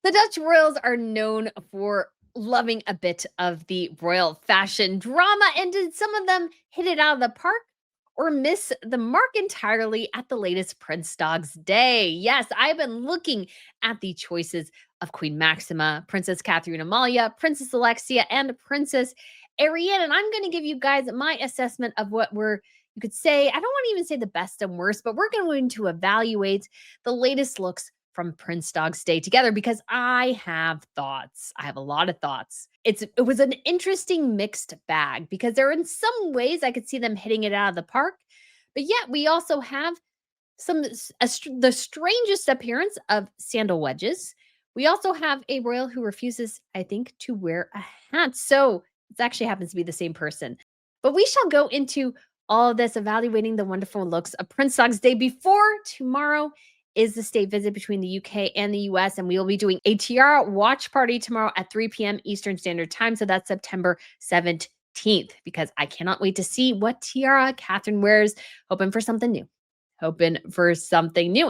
The Dutch royals are known for loving a bit of the royal fashion drama, and did some of them hit it out of the park or miss the mark entirely at the latest Prinsjesdag's Day? Yes, I've been looking at the choices of Queen Maxima, Princess Catharina-Amalia, Princess Alexia, and Princess Ariane, and I'm going to give you guys my assessment of what you could say, I don't want to even say the best and worst, but we're going to evaluate the latest looks from Prinsjesdag's Day together because I have thoughts. I have a lot of thoughts. It was an interesting mixed bag because there in some ways I could see them hitting it out of the park, but yet we also have the strangest appearance of sandal wedges. We also have a royal who refuses, I think, to wear a hat. So it actually happens to be the same person. But we shall go into all of this, evaluating the wonderful looks of Prinsjesdag's Day before tomorrow is the state visit between the UK and the US. And we will be doing a tiara watch party tomorrow at 3 p.m. Eastern Standard Time. So that's September 17th, because I cannot wait to see what tiara Catherine wears. Hoping for something new.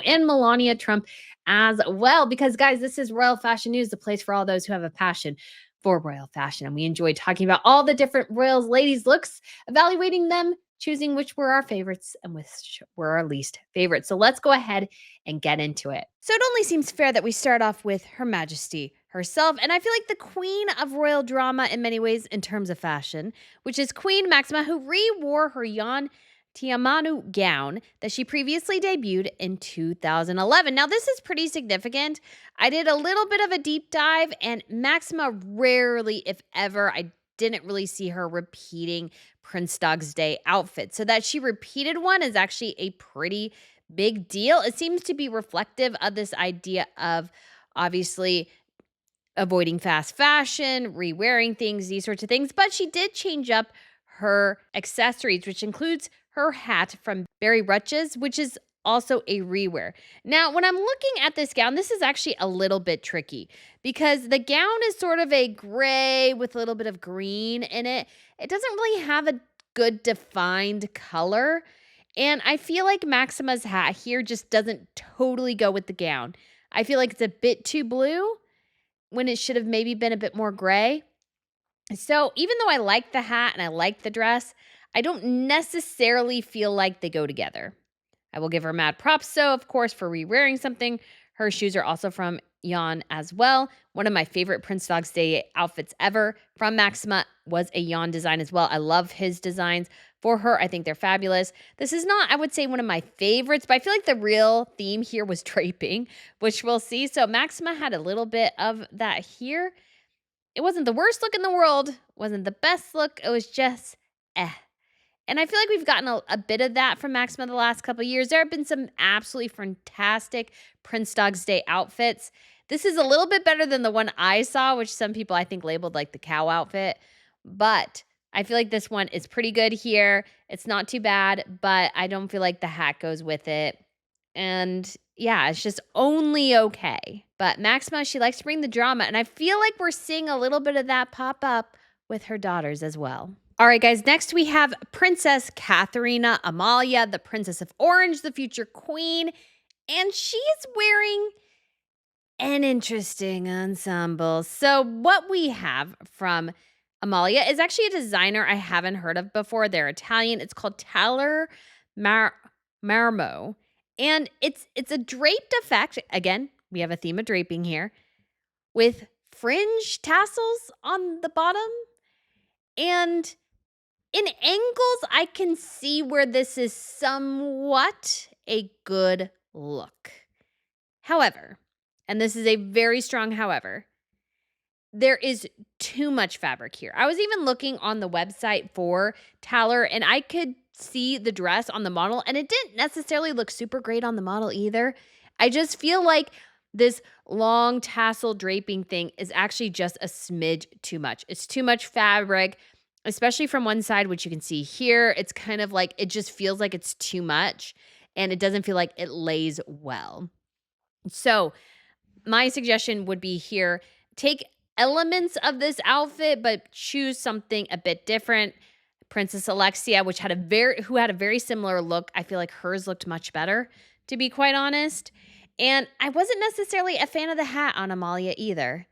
And Melania Trump as well. Because, guys, this is Royal Fashion News, the place for all those who have a passion for royal fashion. And we enjoy talking about all the different royals, ladies' looks, evaluating them, choosing which were our favorites and which were our least favorites. So let's go ahead and get into it. So it only seems fair that we start off with Her Majesty herself. And I feel like the queen of royal drama in many ways in terms of fashion, which is Queen Maxima, who re-wore her Jan Tiamanu gown that she previously debuted in 2011. Now, this is pretty significant. I did a little bit of a deep dive, and Maxima rarely, if ever, I didn't really see her repeating Prinsjesdag's Day outfits. So that she repeated one is actually a pretty big deal. It seems to be reflective of this idea of obviously avoiding fast fashion, re-wearing things, these sorts of things. But she did change up her accessories, which includes her hat from Barry Rutches, which is also a rewear. Now, when I'm looking at this gown, this is actually a little bit tricky because the gown is sort of a gray with a little bit of green in it. It doesn't really have a good defined color. And I feel like Maxima's hat here just doesn't totally go with the gown. I feel like it's a bit too blue when it should have maybe been a bit more gray. So even though I like the hat and I like the dress, I don't necessarily feel like they go together. I will give her mad props, so of course, for re-wearing something. Her shoes are also from Jan as well. One of my favorite Prinsjesdag's Day outfits ever from Maxima was a Jan design as well. I love his designs for her. I think they're fabulous. This is not, I would say, one of my favorites, but I feel like the real theme here was draping, which we'll see. So Maxima had a little bit of that here. It wasn't the worst look in the world, wasn't the best look. It was just And I feel like we've gotten a bit of that from Maxima the last couple of years. There have been some absolutely fantastic Prinsjesdag's Day outfits. This is a little bit better than the one I saw, which some people I think labeled like the cow outfit. But I feel like this one is pretty good here. It's not too bad, but I don't feel like the hat goes with it. And yeah, it's just only okay. But Maxima, she likes to bring the drama. And I feel like we're seeing a little bit of that pop up with her daughters as well. All right, guys, next we have Princess Catharina-Amalia, the Princess of Orange, the future queen. And she is wearing an interesting ensemble. So what we have from Amalia is actually a designer I haven't heard of before. They're Italian. It's called Taller Marmo. And it's a draped effect. Again, we have a theme of draping here with fringe tassels on the bottom. And in angles, I can see where this is somewhat a good look. However, and this is a very strong however, there is too much fabric here. I was even looking on the website for Taller, and I could see the dress on the model, and it didn't necessarily look super great on the model either. I just feel like this long tassel draping thing is actually just a smidge too much. It's too much fabric, especially from one side, which you can see here. It's kind of like, it just feels like it's too much, and it doesn't feel like it lays well. So my suggestion would be here, take elements of this outfit, but choose something a bit different. Princess Alexia, who had a very similar look. I feel like hers looked much better, to be quite honest. And I wasn't necessarily a fan of the hat on Amalia either.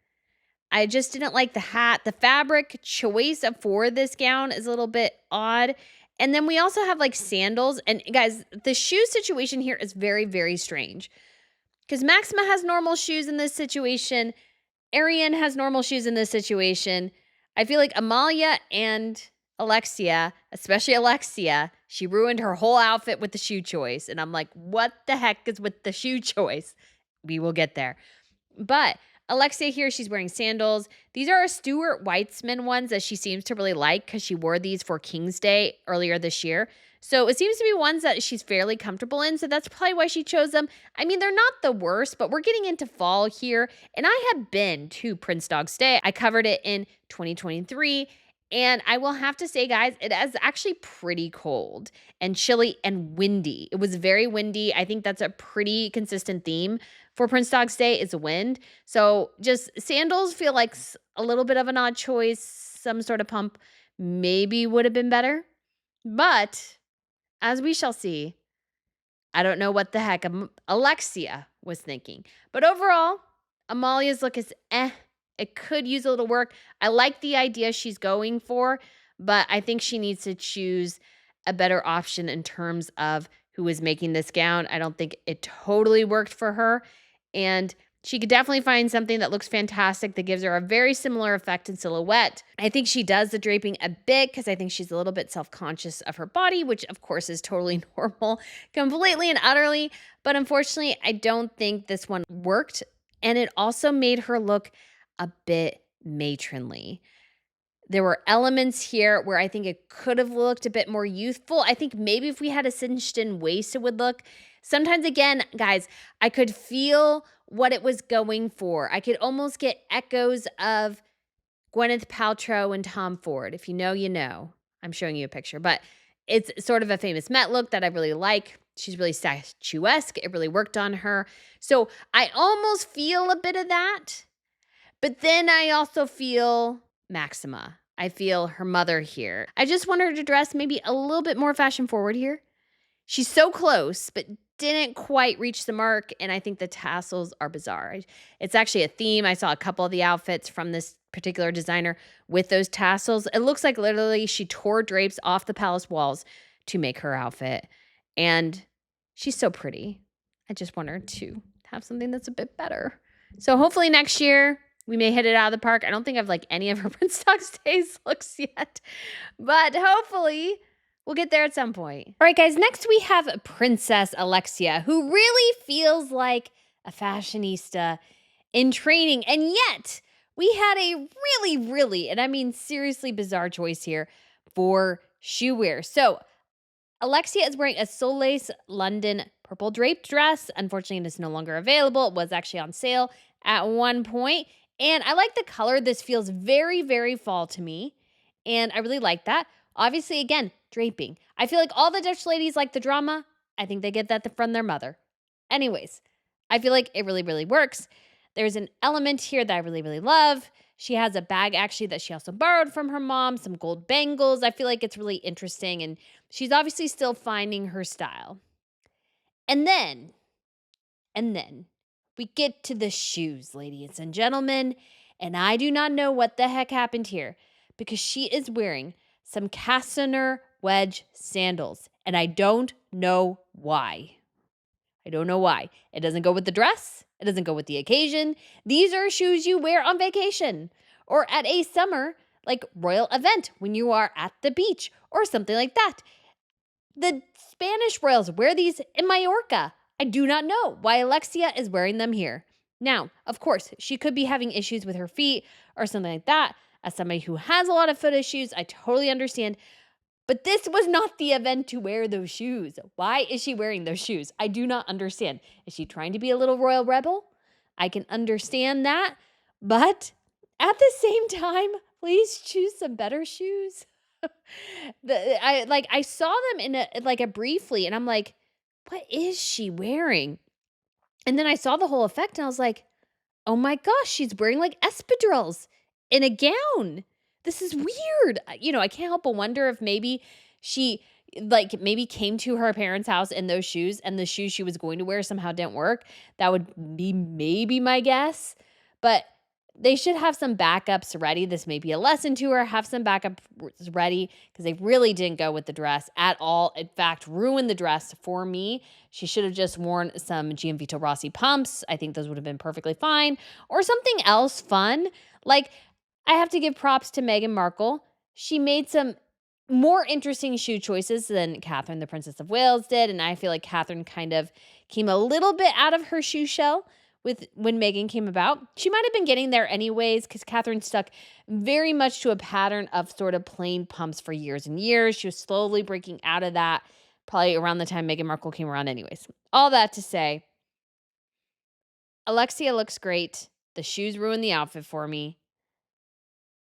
I just didn't like the hat. The fabric choice for this gown is a little bit odd. And then we also have like sandals. And guys, the shoe situation here is very, very strange because Maxima has normal shoes in this situation. Ariane has normal shoes in this situation. I feel like Amalia and Alexia, especially Alexia, she ruined her whole outfit with the shoe choice. And I'm like, what the heck is with the shoe choice? We will get there. But Alexia here, she's wearing sandals. These are Stuart Weitzman ones that she seems to really like because she wore these for King's Day earlier this year. So it seems to be ones that she's fairly comfortable in. So that's probably why she chose them. I mean, they're not the worst, but we're getting into fall here. And I have been to Prinsjesdag Day. I covered it in 2023. And I will have to say, guys, it is actually pretty cold and chilly and windy. It was very windy. I think that's a pretty consistent theme for Prinsjesdag Day is wind. So just sandals feel like a little bit of an odd choice. Some sort of pump maybe would have been better. But as we shall see, I don't know what the heck Alexia was thinking. But overall, Amalia's look is It could use a little work. I like the idea she's going for, but I think she needs to choose a better option in terms of who is making this gown. I don't think it totally worked for her. And she could definitely find something that looks fantastic that gives her a very similar effect in silhouette. I think she does the draping a bit because I think she's a little bit self-conscious of her body, which of course is totally normal, completely and utterly. But unfortunately, I don't think this one worked. And it also made her look a bit matronly. There were elements here where I think it could have looked a bit more youthful. I think maybe if we had a cinched-in waist, it would look. Sometimes, again, guys, I could feel what it was going for. I could almost get echoes of Gwyneth Paltrow and Tom Ford. If you know, you know. I'm showing you a picture. But it's sort of a famous Met look that I really like. She's really statuesque. It really worked on her. So I almost feel a bit of that. But then I also feel Maxima. I feel her mother here. I just want her to dress maybe a little bit more fashion forward here. She's so close, but didn't quite reach the mark, and I think the tassels are bizarre. It's actually a theme. I saw a couple of the outfits from this particular designer with those tassels. It looks like literally she tore drapes off the palace walls to make her outfit, and she's so pretty. I just want her to have something that's a bit better. So hopefully next year, we may hit it out of the park. I don't think I've like any of her Prinsjesdag Days looks yet, but hopefully we'll get there at some point. All right, guys, next we have Princess Alexia, who really feels like a fashionista in training. And yet we had a really, and I mean seriously bizarre choice here for shoe wear. So Alexia is wearing a Soul Lace London purple draped dress. Unfortunately, it is no longer available. It was actually on sale at one point. And I like the color. This feels very, very fall to me. And I really like that. Obviously, again, draping. I feel like all the Dutch ladies like the drama. I think they get that from their mother. Anyways, I feel like it really, really works. There's an element here that I really, really love. She has a bag actually that she also borrowed from her mom, some gold bangles. I feel like it's really interesting. And she's obviously still finding her style. And then we get to the shoes, ladies and gentlemen, and I do not know what the heck happened here because she is wearing some Castaner wedge sandals, and I don't know why. I don't know why. It doesn't go with the dress. It doesn't go with the occasion. These are shoes you wear on vacation or at a summer like royal event when you are at the beach or something like that. The Spanish royals wear these in Mallorca. I do not know why Alexia is wearing them here. Now, of course, she could be having issues with her feet or something like that. As somebody who has a lot of foot issues, I totally understand. But this was not the event to wear those shoes. Why is she wearing those shoes? I do not understand. Is she trying to be a little royal rebel? I can understand that. But at the same time, please choose some better shoes. I saw them in a briefly, and I'm like, what is she wearing? And then I saw the whole effect, and I was like, oh my gosh, she's wearing like espadrilles in a gown. This is weird. I can't help but wonder if maybe she like, maybe came to her parents' house in those shoes and the shoes she was going to wear somehow didn't work, that would be maybe my guess. But they should have some backups ready. This may be a lesson to her. Have some backups ready because they really didn't go with the dress at all. In fact, ruined the dress for me. She should have just worn some Gianvito Rossi pumps. I think those would have been perfectly fine. Or something else fun. Like, I have to give props to Meghan Markle. She made some more interesting shoe choices than Catherine, the Princess of Wales, did. And I feel like Catherine kind of came a little bit out of her shoe shell with when Meghan came about. She might have been getting there anyways because Catherine stuck very much to a pattern of sort of plain pumps for years and years. She was slowly breaking out of that probably around the time Meghan Markle came around anyways. All that to say, Alexia looks great. The shoes ruined the outfit for me.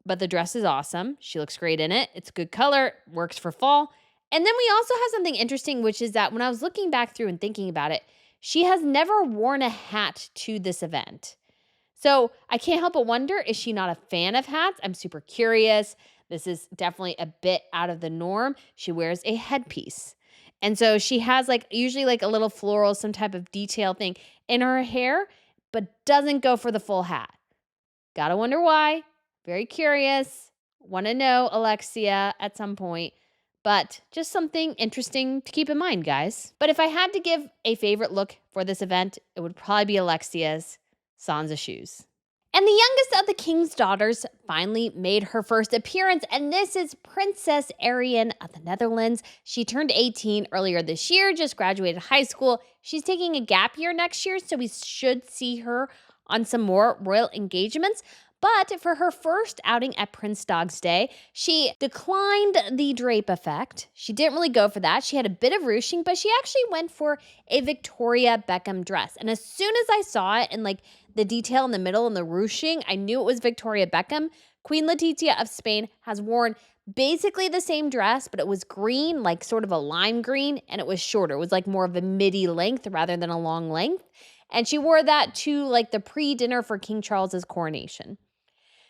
But the dress is awesome. She looks great in it. It's a good color, works for fall. And then we also have something interesting, which is that when I was looking back through and thinking about it, she has never worn a hat to this event. So I can't help but wonder, is she not a fan of hats? I'm super curious. This is definitely a bit out of the norm. She wears a headpiece. And so she has like usually like a little floral, some type of detail thing in her hair, but doesn't go for the full hat. Gotta wonder why. Very curious. Want to know, Alexia, at some point. But just something interesting to keep in mind, guys. But if I had to give a favorite look for this event, it would probably be Alexia's Sansa shoes. And the youngest of the king's daughters finally made her first appearance, and this is Princess Ariane of the Netherlands. She turned 18 earlier this year, just graduated high school. She's taking a gap year next year, so we should see her on some more royal engagements. But for her first outing at Prinsjesdag Day, she declined the drape effect. She didn't really go for that. She had a bit of ruching, but she actually went for a Victoria Beckham dress. And as soon as I saw it and like the detail in the middle and the ruching, I knew it was Victoria Beckham. Queen Letizia of Spain has worn basically the same dress, but it was green, like sort of a lime green, and it was shorter. It was like more of a midi length rather than a long length. And she wore that to like the pre-dinner for King Charles's coronation.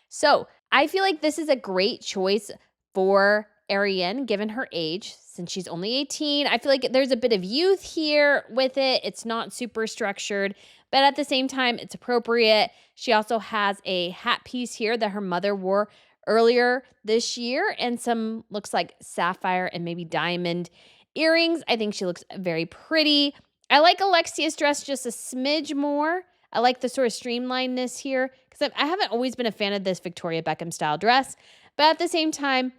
So I feel like this is a great choice for Ariane, given her age, since she's only 18. I feel like there's a bit of youth here with it. It's not super structured, but at the same time, it's appropriate. She also has a hat piece here that her mother wore earlier this year and some looks like sapphire and maybe diamond earrings. I think she looks very pretty. I like Alexia's dress just a smidge more. I like the sort of streamlinedness here because I haven't always been a fan of this Victoria Beckham style dress, but at the same time,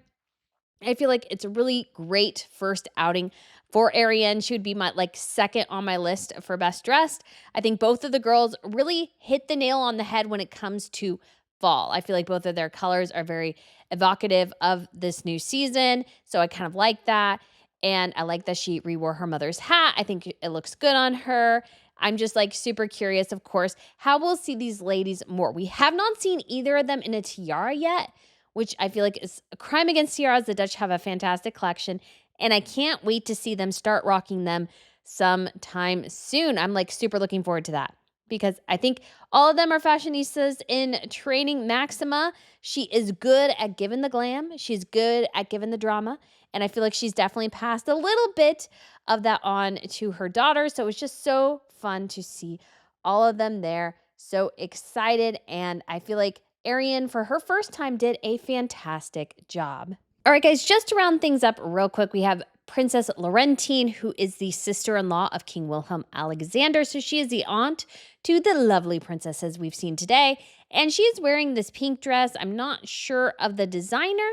I feel like it's a really great first outing for Ariane. She would be my like second on my list for best dressed. I think both of the girls really hit the nail on the head when it comes to fall. I feel like both of their colors are very evocative of this new season, so I kind of like that. And I like that she rewore her mother's hat. I think it looks good on her. I'm just like super curious, of course, how we'll see these ladies more. We have not seen either of them in a tiara yet, which I feel like is a crime against tiaras. The Dutch have a fantastic collection, and I can't wait to see them start rocking them sometime soon. I'm like super looking forward to that because I think all of them are fashionistas in training. Maxima, she is good at giving the glam. She's good at giving the drama. And I feel like she's definitely passed a little bit of that on to her daughter. So it's just so fun to see all of them there. So excited. And I feel like Ariane, for her first time, did a fantastic job. All right, guys, just to round things up real quick, we have Princess Laurentine, who is the sister-in-law of King Wilhelm Alexander. So she is the aunt to the lovely princesses we've seen today. And she is wearing this pink dress. I'm not sure of the designer.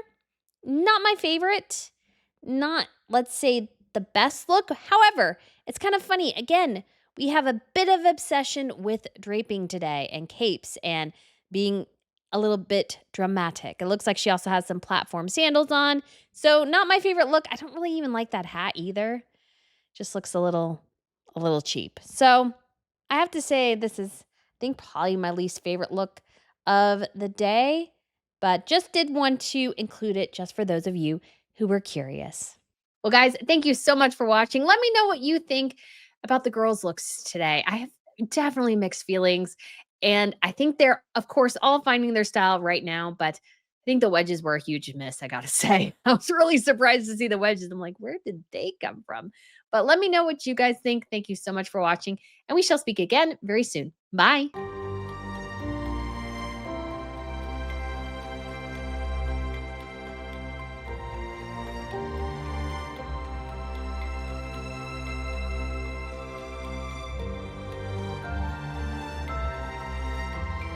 Not my favorite. Not, let's say, the best look. However, it's kind of funny. Again, we have a bit of obsession with draping today and capes and being a little bit dramatic. It looks like she also has some platform sandals on. So not my favorite look. I don't really even like that hat either. Just looks a little cheap. So I have to say this is, I think, probably my least favorite look of the day. But just did want to include it just for those of you who were curious. Well, guys, thank you so much for watching. Let me know what you think about the girls' looks today. I have definitely mixed feelings. And I think they're, of course, all finding their style right now. But think the wedges were a huge miss, I gotta say. I was really surprised to see the wedges. I'm like, where did they come from? But let me know what you guys think. Thank you so much for watching, and we shall speak again very soon. Bye.